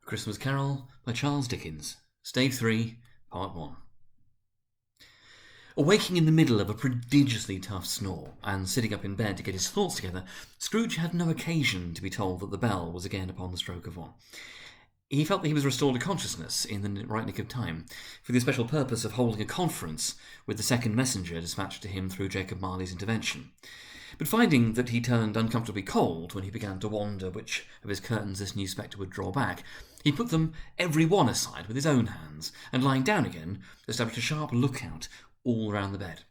A Christmas Carol by Charles Dickens, Stave 3, Part 1. Awaking in the middle of a prodigiously tough snore, and sitting up in bed to get his thoughts together, Scrooge had no occasion to be told that the bell was again upon the stroke of 1. He felt that he was restored to consciousness in the right nick of time, for the especial purpose of holding a conference with the second messenger dispatched to him through Jacob Marley's intervention. But finding that he turned uncomfortably cold when he began to wonder which of his curtains this new spectre would draw back, he put them every one aside with his own hands, and lying down again, established a sharp lookout all round the bed.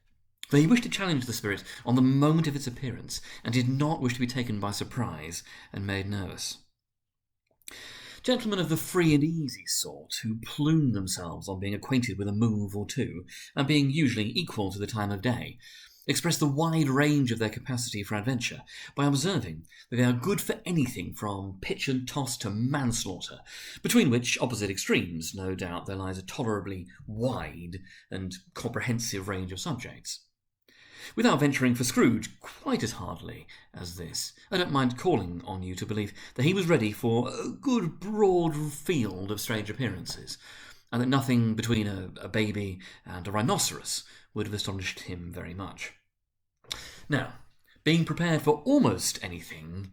For he wished to challenge the spirit on the moment of its appearance, and did not wish to be taken by surprise and made nervous. Gentlemen of the free and easy sort, who plume themselves on being acquainted with a move or two, and being usually equal to the time of day, express the wide range of their capacity for adventure by observing that they are good for anything from pitch and toss to manslaughter, between which opposite extremes, no doubt, there lies a tolerably wide and comprehensive range of subjects. Without venturing for Scrooge quite as hardly as this, I don't mind calling on you to believe that he was ready for a good broad field of strange appearances, and that nothing between a baby and a rhinoceros would have astonished him very much. Now, being prepared for almost anything,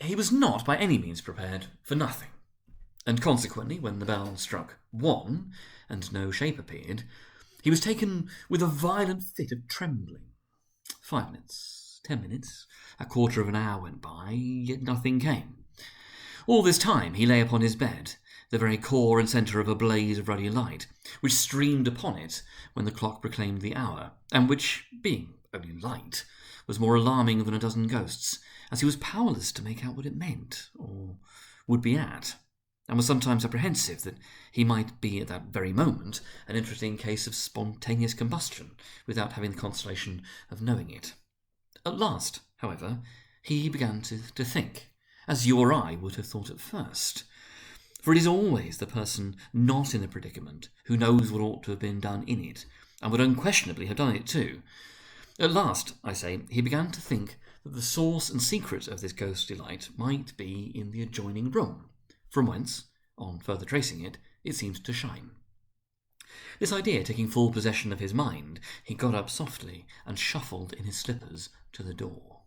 he was not by any means prepared for nothing, and consequently, when the bell struck 1, and no shape appeared, he was taken with a violent fit of trembling. 5 minutes, 10 minutes, a quarter of an hour went by, yet nothing came. All this time he lay upon his bed, the very core and centre of a blaze of ruddy light, which streamed upon it when the clock proclaimed the hour, and which, being only light, was more alarming than a dozen ghosts, as he was powerless to make out what it meant, or would be at, and was sometimes apprehensive that he might be at that very moment an interesting case of spontaneous combustion, without having the consolation of knowing it. At last, however, he began to think, as you or I would have thought at first. For it is always the person not in a predicament who knows what ought to have been done in it, and would unquestionably have done it too. At last, I say, he began to think that the source and secret of this ghostly light might be in the adjoining room, from whence, on further tracing it, it seemed to shine. This idea taking full possession of his mind, he got up softly and shuffled in his slippers to the door.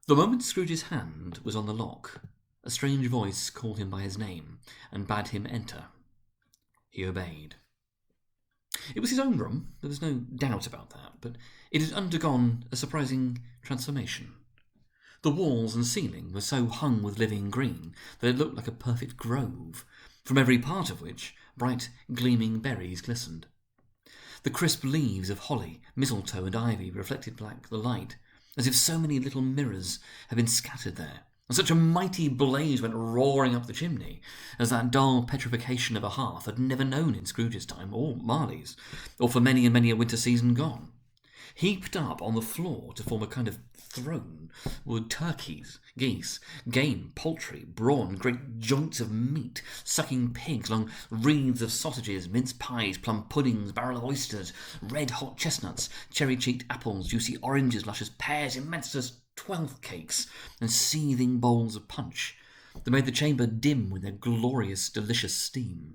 The moment Scrooge's hand was on the lock, a strange voice called him by his name, and bade him enter. He obeyed. It was his own room, there was no doubt about that, but it had undergone a surprising transformation. The walls and ceiling were so hung with living green that it looked like a perfect grove, from every part of which bright gleaming berries glistened. The crisp leaves of holly, mistletoe, and ivy reflected back the light, as if so many little mirrors had been scattered there, and such a mighty blaze went roaring up the chimney as that dull petrification of a hearth had never known in Scrooge's time, or Marley's, or for many and many a winter season gone. Heaped up on the floor to form a kind of throne were turkeys, geese, game, poultry, brawn, great joints of meat, sucking pigs, long wreaths of sausages, mince pies, plum puddings, barrel of oysters, red-hot chestnuts, cherry-cheeked apples, juicy oranges, luscious pears, immense 12th cakes, and seething bowls of punch that made the chamber dim with their glorious, delicious steam.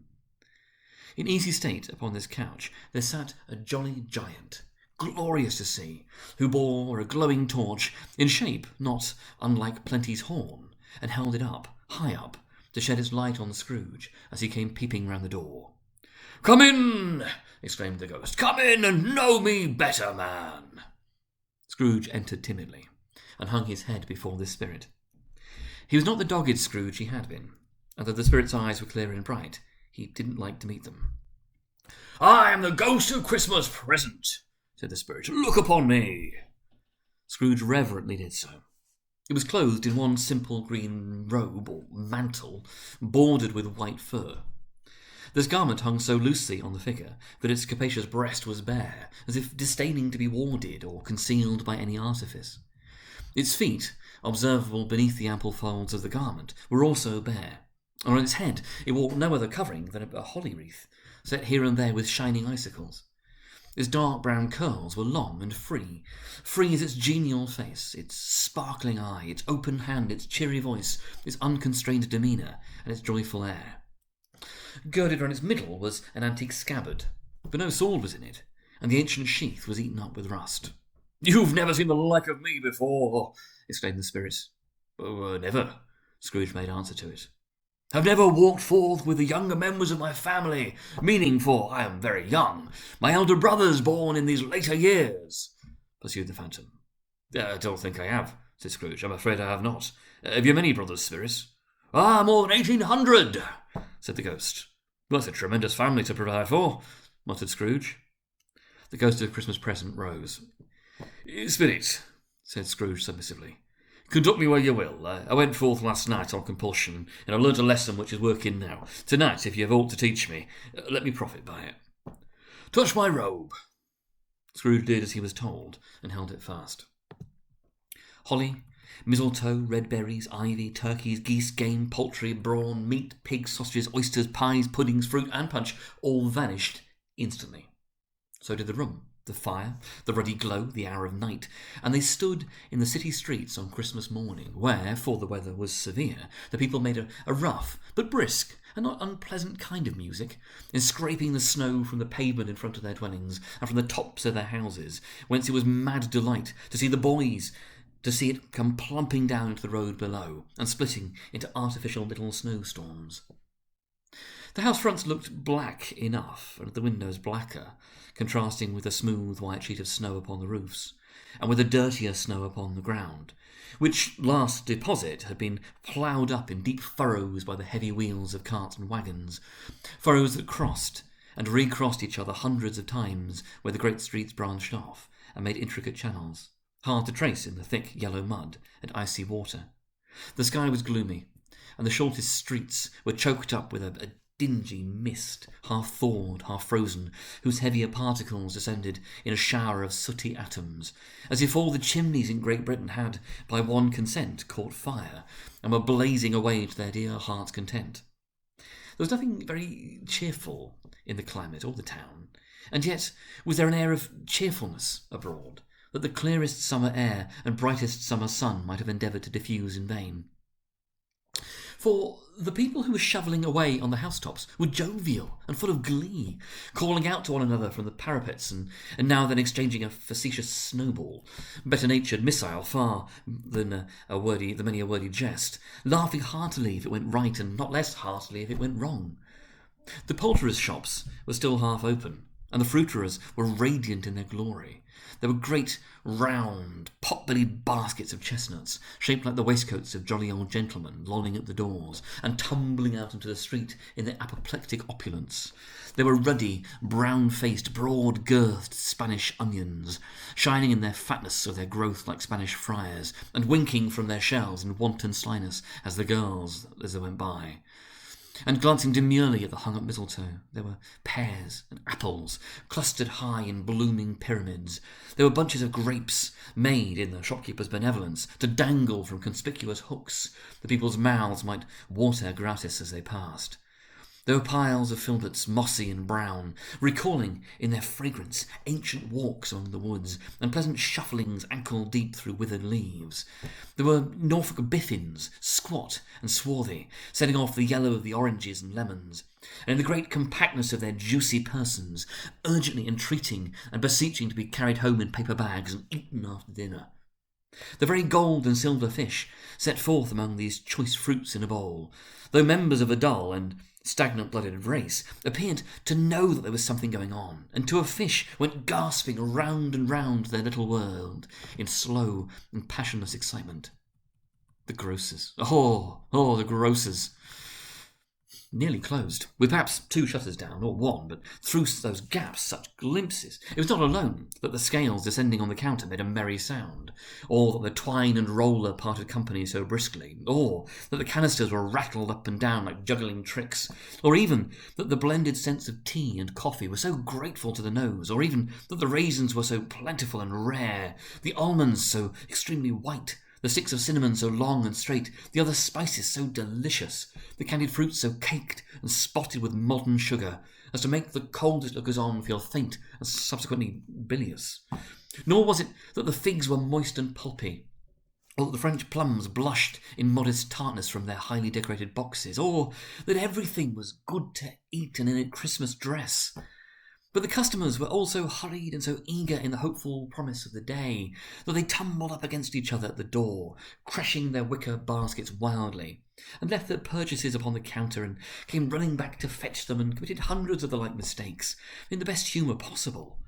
In easy state upon this couch there sat a jolly giant, glorious to see, who bore a glowing torch, in shape not unlike Plenty's horn, and held it up, high up, to shed its light on Scrooge as he came peeping round the door. "Come in!" exclaimed the ghost. "Come in and know me better, man!" Scrooge entered timidly, and hung his head before this spirit. He was not the dogged Scrooge he had been, and though the spirit's eyes were clear and bright, he didn't like to meet them. "I am the ghost of Christmas present," said the spirit. "Look upon me." Scrooge reverently did so. It was clothed in one simple green robe or mantle, bordered with white fur. This garment hung so loosely on the figure that its capacious breast was bare, as if disdaining to be warded or concealed by any artifice. Its feet, observable beneath the ample folds of the garment, were also bare, and on its head it wore no other covering than a holly wreath, set here and there with shining icicles. Its dark brown curls were long and free, free as its genial face, its sparkling eye, its open hand, its cheery voice, its unconstrained demeanour, and its joyful air. Girded round its middle was an antique scabbard, but no sword was in it, and the ancient sheath was eaten up with rust. "You've never seen the like of me before," exclaimed the spirit. "Oh, never," Scrooge made answer to it. "Have never walked forth with the younger members of my family, meaning, for I am very young, my elder brothers born in these later years," pursued the phantom. "I don't think I have," said Scrooge. "I'm afraid I have not. Have you many brothers, spirits?" "Ah, more than 1,800, said the ghost. "That's a tremendous family to provide for," muttered Scrooge. The ghost of Christmas present rose. "Spirit," said Scrooge submissively, "conduct me where you will. I went forth last night on compulsion, and I learnt a lesson which is working now. Tonight, if you have aught to teach me, let me profit by it." "Touch my robe." Scrooge did as he was told, and held it fast. Holly, mistletoe, red berries, ivy, turkeys, geese, game, poultry, brawn, meat, pigs, sausages, oysters, pies, puddings, fruit, and punch all vanished instantly. So did the room, the fire, the ruddy glow, the hour of night, and they stood in the city streets on Christmas morning, where, for the weather was severe, the people made a rough but brisk and not unpleasant kind of music, in scraping the snow from the pavement in front of their dwellings and from the tops of their houses, whence it was mad delight to see the boys, to see it come plumping down into the road below, and splitting into artificial little snowstorms. The house fronts looked black enough, and the windows blacker, contrasting with the smooth white sheet of snow upon the roofs, and with the dirtier snow upon the ground, which last deposit had been ploughed up in deep furrows by the heavy wheels of carts and waggons, furrows that crossed and recrossed each other hundreds of times where the great streets branched off and made intricate channels, hard to trace in the thick yellow mud and icy water. The sky was gloomy, and the shortest streets were choked up with a dingy mist, half thawed, half frozen, whose heavier particles descended in a shower of sooty atoms, as if all the chimneys in Great Britain had, by one consent, caught fire, and were blazing away to their dear heart's content. There was nothing very cheerful in the climate or the town, and yet was there an air of cheerfulness abroad that the clearest summer air and brightest summer sun might have endeavoured to diffuse in vain. For the people who were shovelling away on the housetops were jovial and full of glee, calling out to one another from the parapets and now then exchanging a facetious snowball, better-natured missile far than many a wordy jest, laughing heartily if it went right and not less heartily if it went wrong. The poulterers' shops were still half open, and the fruiterers were radiant in their glory. There were great, round, pot-bellied baskets of chestnuts, shaped like the waistcoats of jolly old gentlemen, lolling at the doors, and tumbling out into the street in their apoplectic opulence. There were ruddy, brown-faced, broad-girthed Spanish onions, shining in their fatness or their growth like Spanish friars, and winking from their shelves in wanton slyness as they went by. And glancing demurely at the hung-up mistletoe, there were pears and apples, clustered high in blooming pyramids. There were bunches of grapes, made, in the shopkeeper's benevolence, to dangle from conspicuous hooks, that people's mouths might water gratis as they passed. There were piles of filberts, mossy and brown, recalling, in their fragrance, ancient walks among the woods, and pleasant shufflings ankle-deep through withered leaves. There were Norfolk biffins, squat and swarthy, setting off the yellow of the oranges and lemons, and in the great compactness of their juicy persons, urgently entreating and beseeching to be carried home in paper bags and eaten after dinner. The very gold and silver fish set forth among these choice fruits in a bowl, though members of a dull and stagnant-blooded race, appeared to know that there was something going on, and to a fish went gasping round and round their little world in slow and passionless excitement. The grocers. The grocers. Nearly closed, with perhaps 2 shutters down, or 1, but through those gaps such glimpses. It was not alone that the scales descending on the counter made a merry sound, or that the twine and roller parted company so briskly, or that the canisters were rattled up and down like juggling tricks, or even that the blended scents of tea and coffee were so grateful to the nose, or even that the raisins were so plentiful and rare, the almonds so extremely white, the sticks of cinnamon so long and straight, the other spices so delicious, the candied fruits so caked and spotted with molten sugar, as to make the coldest lookers-on feel faint and subsequently bilious. Nor was it that the figs were moist and pulpy, or that the French plums blushed in modest tartness from their highly decorated boxes, or that everything was good to eat and in a Christmas dress. But the customers were all so hurried and so eager in the hopeful promise of the day that they tumbled up against each other at the door, crushing their wicker baskets wildly, and left their purchases upon the counter and came running back to fetch them and committed hundreds of the like mistakes in the best humour possible.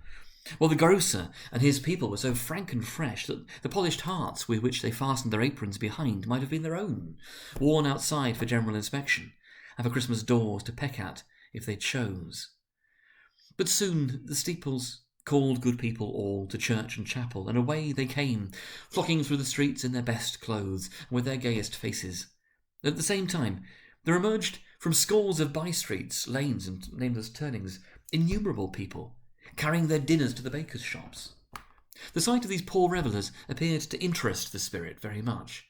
While the grocer and his people were so frank and fresh that the polished hearts with which they fastened their aprons behind might have been their own, worn outside for general inspection, and for Christmas doors to peck at if they chose. But soon the steeples called good people all to church and chapel, and away they came, flocking through the streets in their best clothes and with their gayest faces. At the same time, there emerged from scores of by-streets, lanes, and nameless turnings innumerable people, carrying their dinners to the bakers' shops. The sight of these poor revellers appeared to interest the spirit very much,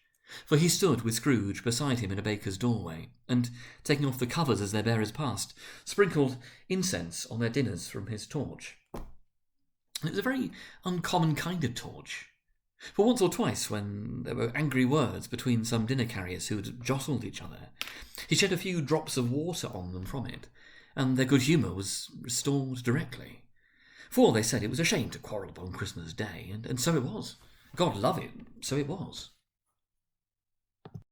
for he stood with Scrooge beside him in a baker's doorway, and, taking off the covers as their bearers passed, sprinkled incense on their dinners from his torch. It was a very uncommon kind of torch, for once or twice, when there were angry words between some dinner carriers who had jostled each other, he shed a few drops of water on them from it, and their good humour was restored directly. For they said it was a shame to quarrel upon Christmas Day, and so it was. God love it, so it was.